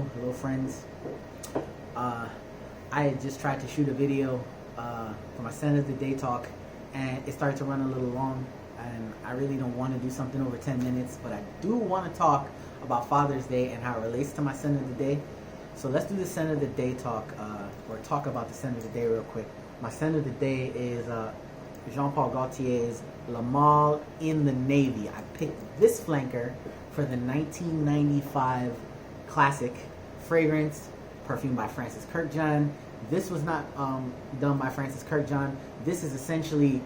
hello friends. I had just tried to shoot a video for my SOTD Talk, and it started to run a little long, and I really don't want to do something over 10 minutes, but I do want to talk about Father's Day and how it relates to my Saint of the Day. So let's do the Saint of the Day talk, or talk about the Saint of the Day real quick. My Saint of the Day is Jean-Paul Gaultier's Le Male in the Navy. I picked this flanker for the 1995 classic fragrance, perfume by Francis Kurkdjian. This was not done by Francis Kurkdjian. This is essentially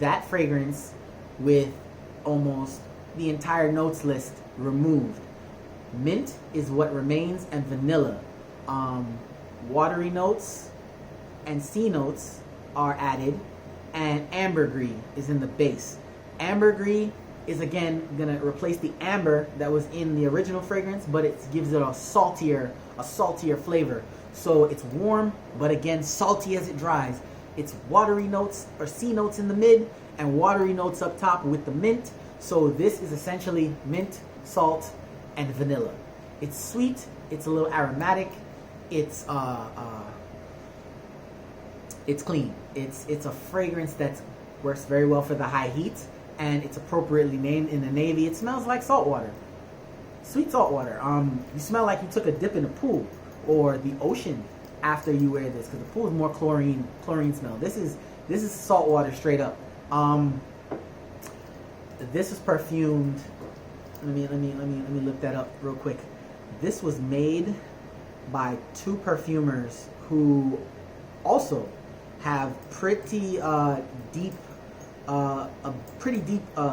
that fragrance with almost the entire notes list removed. Mint is what remains, and vanilla. Watery notes and C notes are added, and ambergris is in the base. Ambergris is again gonna replace the amber that was in the original fragrance, but it gives it a saltier flavor. So it's warm, but again salty as it dries. It's watery notes or C notes in the mid, and watery notes up top with the mint. So this is essentially mint, salt, and vanilla. It's sweet. It's a little aromatic. It's clean. It's a fragrance that works very well for the high heat, and it's appropriately named in the Navy. It smells like salt water, sweet salt water. You smell like you took a dip in a pool or the ocean after you wear this, because the pool is more chlorine smell. This is salt water straight up. This is perfumed. Let me look that up real quick. This was made by two perfumers who also have pretty deep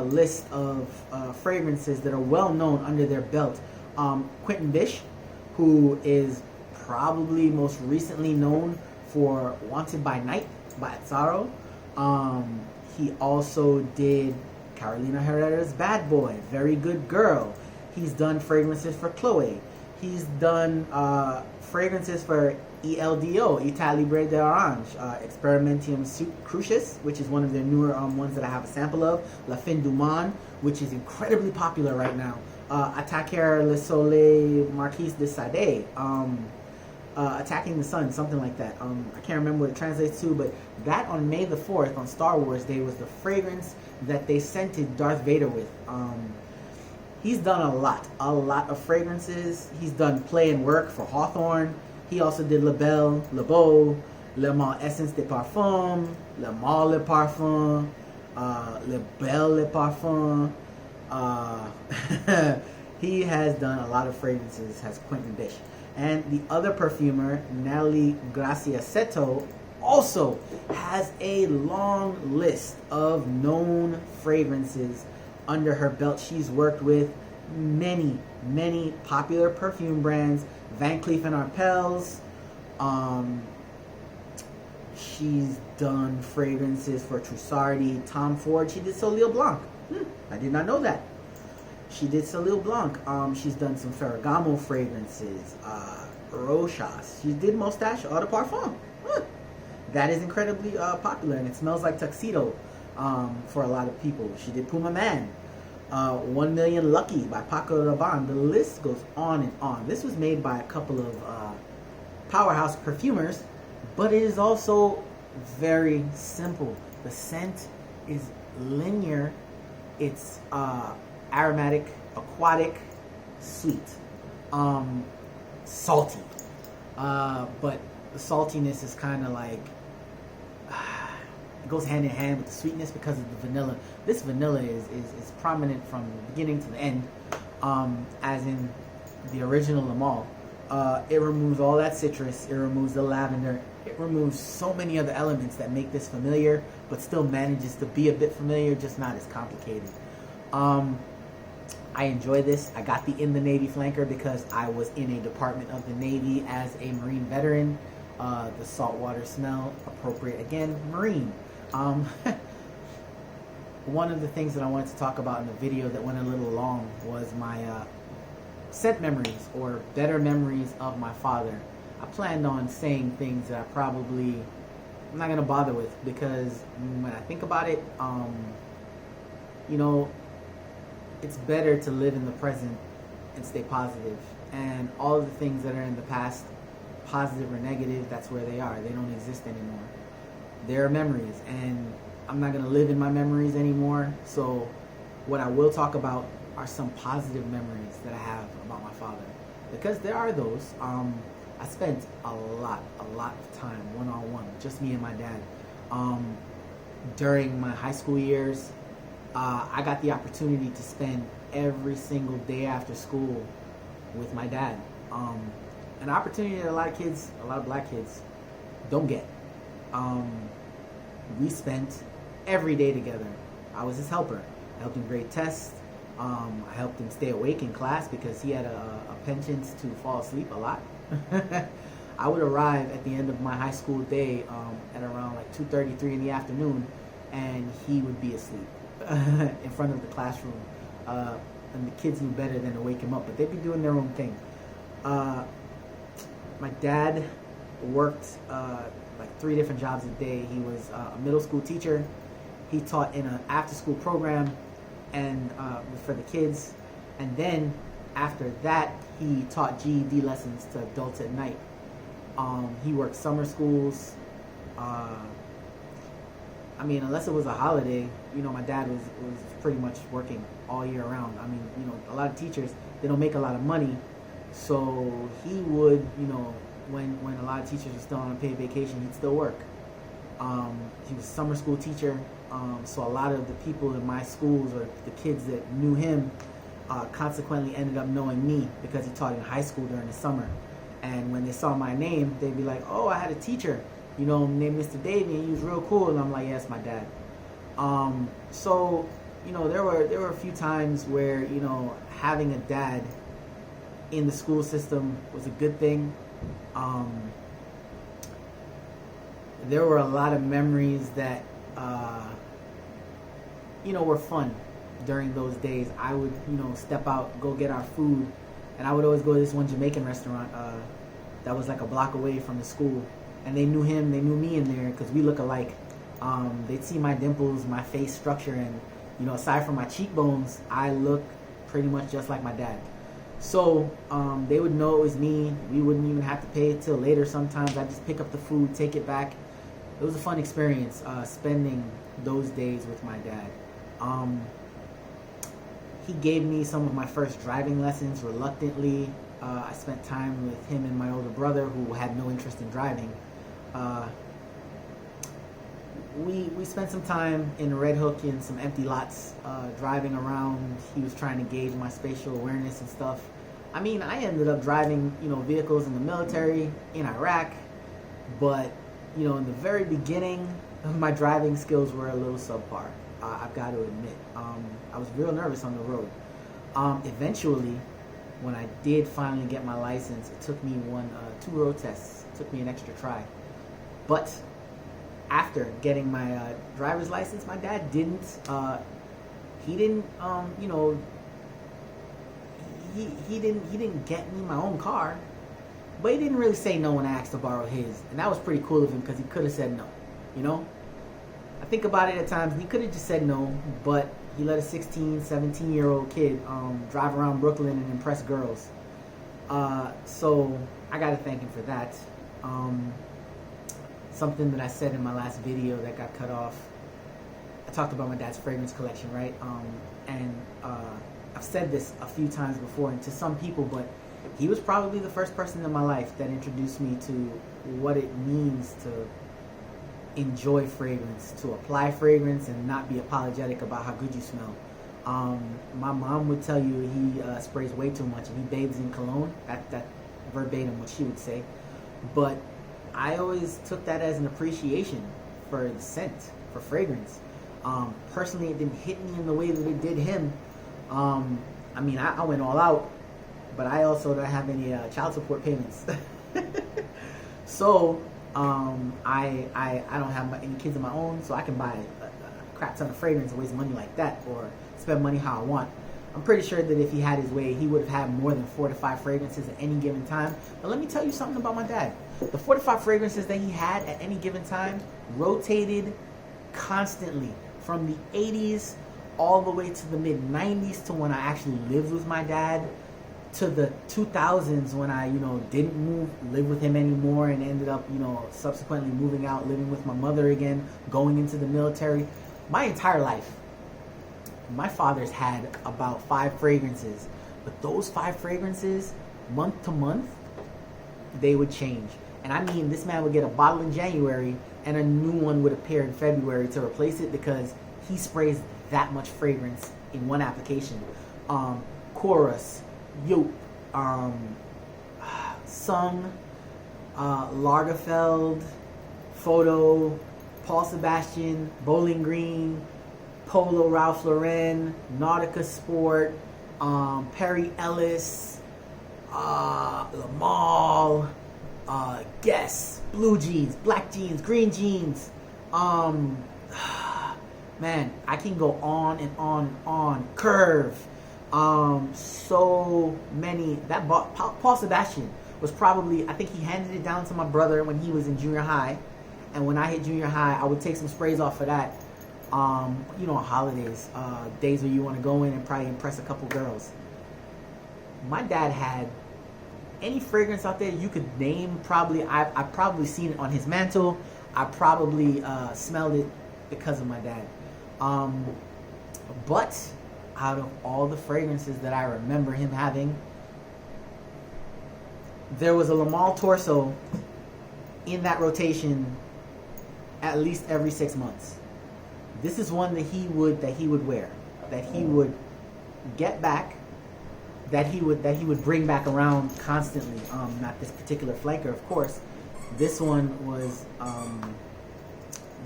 list of fragrances that are well known under their belt. Quentin Bish, who is probably most recently known for Wanted by Night by Azzaro. He also did Carolina Herrera's Bad Boy, Very Good Girl. He's done fragrances for Chloe. He's done fragrances for ELDO, Etat Libre d'Orange, Experimentium Crucis, which is one of their newer ones that I have a sample of, La Fin du Monde, which is incredibly popular right now, Attaquer le Soleil Marquise de Sade, Attacking the Sun, something like that. I can't remember what it translates to, but that on May the 4th, on Star Wars Day, was the fragrance that they scented Darth Vader with. He's done a lot of fragrances. He's done play and work for Hawthorne. He also did Le Bel, Le Beau, Le Male Essence de Parfum, Le Male Le Parfum, Le Bel Le Parfum. He has done a lot of fragrances, has Quentin Bish. And the other perfumer, Natalie Graciasetto, also has a long list of known fragrances under her belt. She's worked with many popular perfume brands, Van Cleef & Arpels. She's done fragrances for Trussardi, Tom Ford. She did Soleil Blanc. I did not know that. She did Soleil Blanc. She's done some Ferragamo fragrances, Rochas. She did Moustache Eau de Parfum. That is incredibly popular, and it smells like tuxedo for a lot of people. She did Puma Man, 1 Million Lucky by Paco Rabanne. The list goes on and on. This was made by a couple of powerhouse perfumers, but it is also very simple. The scent is linear. It's aromatic, aquatic, sweet, salty. But the saltiness is kind of like, it goes hand in hand with the sweetness because of the vanilla. This vanilla is prominent from the beginning to the end, as in the original Le Male. It removes all that citrus, it removes the lavender, it removes so many other elements that make this familiar, but still manages to be a bit familiar, just not as complicated. I enjoy this. I got the In the Navy flanker because I was in a department of the Navy as a Marine veteran. The saltwater smell, appropriate again, Marine. One of the things that I wanted to talk about in the video that went a little long was my scent memories, or better memories of my father. I planned on saying things that I'm not going to bother with, because when I think about it, you know, it's better to live in the present and stay positive. And all of the things that are in the past, positive or negative, that's where they are. They don't exist anymore. They're memories, and I'm not going to live in my memories anymore. So what I will talk about are some positive memories that I have about my father, because there are those. I spent a lot of time one-on-one, just me and my dad. During my high school years, I got the opportunity to spend every single day after school with my dad. An opportunity that a lot of black kids don't get. We spent every day together. I was his helper. I helped him grade tests. I helped him stay awake in class because he had a penchant to fall asleep a lot. I would arrive at the end of my high school day at around like 2:33 in the afternoon, and he would be asleep in front of the classroom. And the kids knew better than to wake him up, but they'd be doing their own thing. My dad worked like 3 different jobs a day. He was a middle school teacher. He taught in an after-school program and for the kids, and then after that he taught GED lessons to adults at night. He worked summer schools. I mean, unless it was a holiday, my dad was pretty much working all year round. I mean, a lot of teachers, they don't make a lot of money, so he would, when a lot of teachers were still on paid vacation, he'd still work. He was a summer school teacher, so a lot of the people in my schools, or the kids that knew him, consequently ended up knowing me because he taught in high school during the summer. And when they saw my name, they'd be like, "Oh, I had a teacher, named Mr. Davey, and he was real cool." And I'm like, "Yes, my dad." So there were a few times where having a dad in the school system was a good thing. There were a lot of memories that were fun during those days. I would step out, go get our food, and I would always go to this one Jamaican restaurant that was like a block away from the school, and they knew him, they knew me in there because we look alike. They'd see my dimples, my face structure, and aside from my cheekbones, I look pretty much just like my dad. So they would know it was me. We wouldn't even have to pay it till later sometimes. I'd just pick up the food, take it back. It was a fun experience spending those days with my dad. He gave me some of my first driving lessons reluctantly. I spent time with him and my older brother, who had no interest in driving. We spent some time in Red Hook in some empty lots, driving around. He was trying to gauge my spatial awareness and stuff. I mean, I ended up driving, vehicles in the military, in Iraq, but, in the very beginning, my driving skills were a little subpar. I've got to admit. I was real nervous on the road. Eventually, when I did finally get my license, it took me 2 road tests. It took me an extra try. But after getting my driver's license, my dad didn't he didn't get me my own car, but he didn't really say no when I asked to borrow his, and that was pretty cool of him because he could have said no. I think about it at times, he could have just said no, but he let a 16, 17-year-old kid drive around Brooklyn and impress girls. So I gotta thank him for that. Something that I said in my last video that got cut off, I talked about my dad's fragrance collection, right? And I've said this a few times before and to some people, but he was probably the first person in my life that introduced me to what it means to enjoy fragrance, to apply fragrance and not be apologetic about how good you smell. My mom would tell you he sprays way too much and he bathes in cologne. That verbatim what she would say. But I always took that as an appreciation for the scent, for fragrance. Personally, it didn't hit me in the way that it did him. I mean, I went all out, but I also don't have any child support payments. So I don't have any kids of my own, so I can buy a crap ton of fragrance and waste money like that, or spend money how I want. I'm pretty sure that if he had his way, he would have had more than 4 to 5 fragrances at any given time. But let me tell you something about my dad. The 4 to 5 fragrances that he had at any given time rotated constantly from the 80s all the way to the mid 90s to when I actually lived with my dad. to the 2000s when I, didn't live with him anymore and ended up, subsequently moving out, living with my mother again, going into the military. My entire life, my father's had about 5 fragrances, but those 5 fragrances, month to month, they would change. And I mean, this man would get a bottle in January and a new one would appear in February to replace it because he sprays that much fragrance in one application. Chorus, Yope, Sung, Lagerfeld, Photo, Paul Sebastian, Bowling Green, Polo Ralph Lauren, Nautica Sport, Perry Ellis, Lamal, Guess, blue jeans, black jeans, green jeans. Man, I can go on and on and on. Curve. So many. That Paul Sebastian was probably, I think he handed it down to my brother when he was in junior high. And when I hit junior high, I would take some sprays off of that. Holidays, days where you want to go in and probably impress a couple girls. My dad had any fragrance out there you could name. Probably, I probably seen it on his mantle. I probably smelled it because of my dad. But out of all the fragrances that I remember him having, there was a Lamal Torso in that rotation at least every 6 months. This is one that he would wear, that he would get back, that he would bring back around constantly. Not this particular flanker, of course. This one was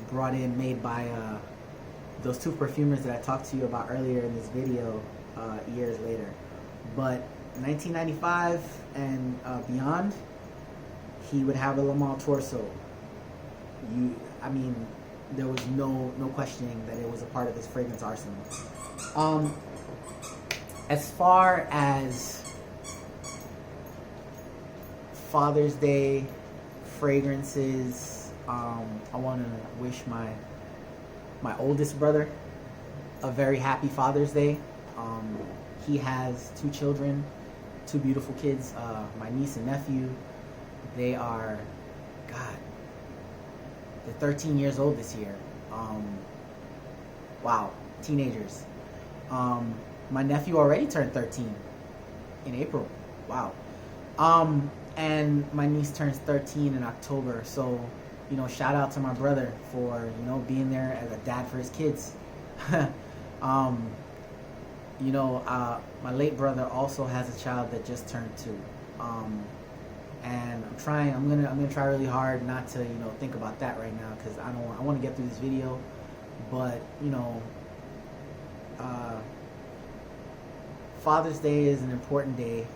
brought in, made by those 2 perfumers that I talked to you about earlier in this video years later. But 1995 and beyond, he would have a Lamal Torso. There was no questioning that it was a part of his fragrance arsenal. As far as Father's Day fragrances, I want to wish my oldest brother a very happy Father's Day. He has 2 children, 2 beautiful kids, my niece and nephew. They are, they're 13 years old this year. Wow, teenagers. My nephew already turned 13 in April. Wow. And my niece turns 13 in October. So, shout out to my brother for, being there as a dad for his kids. My late brother also has a child that just turned 2. And I'm gonna try really hard not to, think about that right now, because I want to get through this video. But, Father's Day is an important day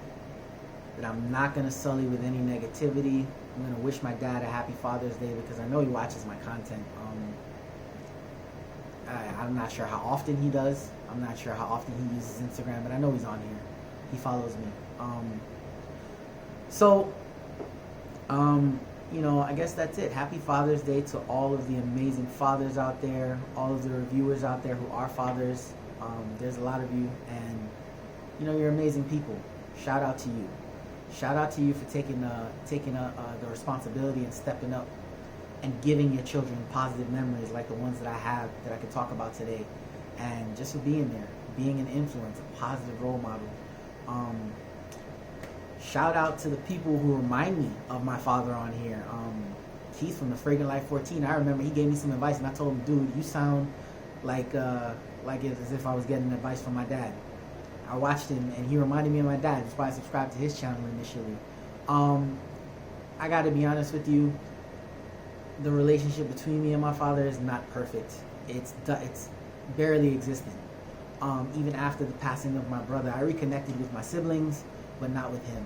that I'm not going to sully with any negativity. I'm going to wish my dad a happy Father's Day because I know he watches my content. I'm not sure how often he does. I'm not sure how often he uses Instagram, but I know he's on here. He follows me. I guess that's it. Happy Father's Day to all of the amazing fathers out there, all of the reviewers out there who are fathers. There's a lot of you, and you're amazing people. Shout out to you. Shout out to you for taking the responsibility and stepping up and giving your children positive memories like the ones that I have that I could talk about today, and just for being there, being an influence, a positive role model. Shout out to the people who remind me of my father on here. Keith from the Fragrant Life 14. I remember he gave me some advice, and I told him, dude, you sound like as if I was getting advice from my dad. I watched him, and he reminded me of my dad. That's why I subscribed to his channel initially. I got to be honest with you. The relationship between me and my father is not perfect. It's barely existent. Even after the passing of my brother, I reconnected with my siblings, but not with him.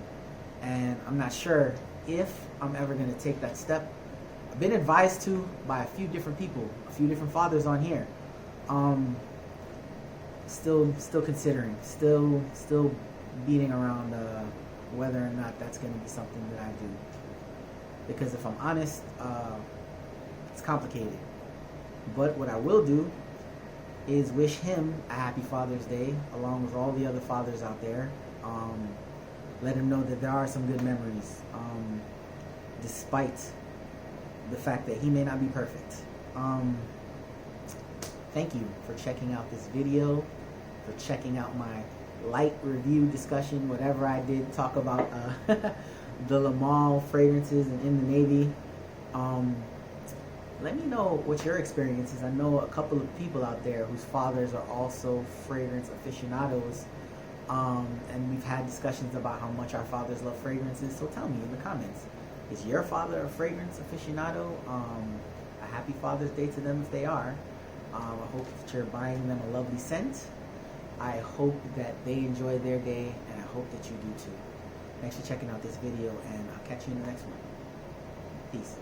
And I'm not sure if I'm ever going to take that step. I've been advised to by a few different people, a few different fathers on here. Still considering, still beating around whether or not that's going to be something that I do. Because if I'm honest, it's complicated. But what I will do is wish him a happy Father's Day, along with all the other fathers out there. let him know that there are some good memories, despite the fact that he may not be perfect. Thank you for checking out this video, for checking out my light review discussion, whatever I did talk about the Lamal fragrances and in the Navy. Let me know what your experience is. I know a couple of people out there whose fathers are also fragrance aficionados, and we've had discussions about how much our fathers love fragrances. So tell me in the comments, is your father a fragrance aficionado? A happy Father's Day to them if they are. I hope that you're buying them a lovely scent. I hope that they enjoy their day, and I hope that you do too. Thanks for checking out this video, and I'll catch you in the next one. Peace.